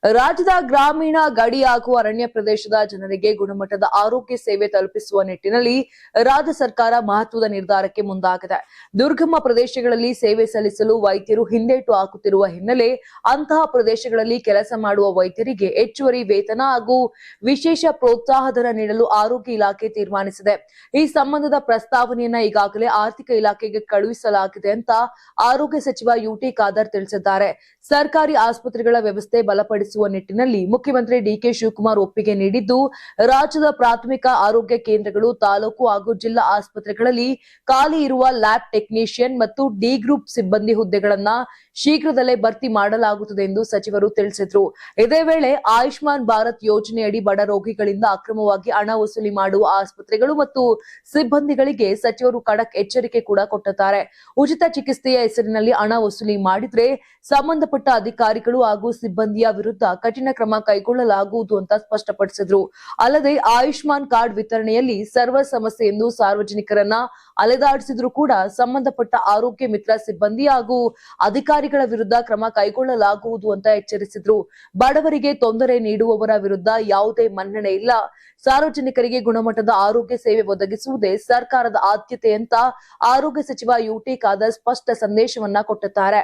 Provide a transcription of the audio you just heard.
ರಾಜ್ಯದ ಗ್ರಾಮೀಣ ಗಡಿ ಹಾಗೂ ಅರಣ್ಯ ಪ್ರದೇಶದ ಜನರಿಗೆ ಗುಣಮಟ್ಟದ ಆರೋಗ್ಯ ಸೇವೆ ತಲುಪಿಸುವ ನಿಟ್ಟಿನಲ್ಲಿ ರಾಜ್ಯ ಸರ್ಕಾರ ಮಹತ್ವದ ನಿರ್ಧಾರಕ್ಕೆ ಮುಂದಾಗಿದೆ. ದುರ್ಗಮ ಪ್ರದೇಶಗಳಲ್ಲಿ ಸೇವೆ ಸಲ್ಲಿಸಲು ವೈದ್ಯರು ಹಿಂದೇಟು ಹಾಕುತ್ತಿರುವ ಹಿನ್ನೆಲೆ ಅಂತಹ ಪ್ರದೇಶಗಳಲ್ಲಿ ಕೆಲಸ ಮಾಡುವ ವೈದ್ಯರಿಗೆ ಹೆಚ್ಚುವರಿ ವೇತನ ಹಾಗೂ ವಿಶೇಷ ಪ್ರೋತ್ಸಾಹಧನ ನೀಡಲು ಆರೋಗ್ಯ ಇಲಾಖೆ ತೀರ್ಮಾನಿಸಿದೆ. ಈ ಸಂಬಂಧದ ಪ್ರಸ್ತಾವನೆಯನ್ನ ಈಗಾಗಲೇ ಆರ್ಥಿಕ ಇಲಾಖೆಗೆ ಕಳುಹಿಸಲಾಗಿದೆ ಅಂತ ಆರೋಗ್ಯ ಸಚಿವ ಯುಟಿ ಖಾದರ್ ತಿಳಿಸಿದ್ದಾರೆ. ಸರ್ಕಾರಿ ಆಸ್ಪತ್ರೆಗಳ ವ್ಯವಸ್ಥೆ ಬಲಪಡಿಸುವ ನಿಟ್ಟಿನಲ್ಲಿ ಮುಖ್ಯಮಂತ್ರಿ ಡಿಕೆ ಶಿವಕುಮಾರ್ ಒಪ್ಪಿಗೆ ನೀಡಿದ್ದು, ರಾಜ್ಯದ ಪ್ರಾಥಮಿಕ ಆರೋಗ್ಯ ಕೇಂದ್ರಗಳು, ತಾಲೂಕು ಹಾಗೂ ಜಿಲ್ಲಾ ಆಸ್ಪತ್ರೆಗಳಲ್ಲಿ ಖಾಲಿ ಇರುವ ಲ್ಯಾಬ್ ಟೆಕ್ನಿಷಿಯನ್ ಮತ್ತು ಡಿ ಗ್ರೂಪ್ ಸಿಬ್ಬಂದಿ ಹುದ್ದೆಗಳನ್ನ ಶೀಘ್ರದಲ್ಲೇ ಭರ್ತಿ ಮಾಡಲಾಗುತ್ತದೆ ಎಂದು ಸಚಿವರು ತಿಳಿಸಿದರು. ಇದೇ ವೇಳೆ ಆಯುಷ್ಮಾನ್ ಭಾರತ್ ಯೋಜನೆಯಡಿ ಬಡ ರೋಗಿಗಳಿಂದ ಅಕ್ರಮವಾಗಿ ಹಣ ವಸೂಲಿ ಮಾಡುವ ಆಸ್ಪತ್ರೆಗಳು ಮತ್ತು ಸಿಬ್ಬಂದಿಗಳಿಗೆ ಸಚಿವರು ಖಡಕ್ ಎಚ್ಚರಿಕೆ ಕೂಡ ಕೊಟ್ಟಿದ್ದಾರೆ. ಉಚಿತ ಚಿಕಿತ್ಸೆಯ ಹೆಸರಿನಲ್ಲಿ ಹಣ ವಸೂಲಿ ಮಾಡಿದ್ರೆ ಸಂಬಂಧಪಟ್ಟ ಅಧಿಕಾರಿಗಳು ಹಾಗೂ ಸಿಬ್ಬಂದಿಯ ವಿರುದ್ಧ ಕಠಿಣ ಕ್ರಮ ಕೈಗೊಳ್ಳಲಾಗುವುದು ಅಂತ ಸ್ಪಷ್ಟಪಡಿಸಿದ್ರು. ಅಲ್ಲದೆ ಆಯುಷ್ಮಾನ್ ಕಾರ್ಡ್ ವಿತರಣೆಯಲ್ಲಿ ಸರ್ವರ್ ಸಮಸ್ಯೆ ಎಂದು ಸಾರ್ವಜನಿಕರನ್ನ ಅಲೆದಾಡಿಸಿದ್ರು ಕೂಡ ಸಂಬಂಧಪಟ್ಟ ಆರೋಗ್ಯ ಮಿತ್ರ ಸಿಬ್ಬಂದಿ ಹಾಗೂ ಅಧಿಕಾರಿಗಳ ವಿರುದ್ಧ ಕ್ರಮ ಕೈಗೊಳ್ಳಲಾಗುವುದು ಅಂತ ಎಚ್ಚರಿಸಿದ್ರು. ಬಡವರಿಗೆ ತೊಂದರೆ ನೀಡುವವರ ವಿರುದ್ಧ ಯಾವುದೇ ಮನ್ನಣೆ ಇಲ್ಲ. ಸಾರ್ವಜನಿಕರಿಗೆ ಗುಣಮಟ್ಟದ ಆರೋಗ್ಯ ಸೇವೆ ಒದಗಿಸುವುದೇ ಸರ್ಕಾರದ ಆದ್ಯತೆ ಅಂತ ಆರೋಗ್ಯ ಸಚಿವ ಯುಟಿ ಖಾದರ್ ಸ್ಪಷ್ಟ ಸಂದೇಶವನ್ನ ಕೊಟ್ಟಿದ್ದಾರೆ.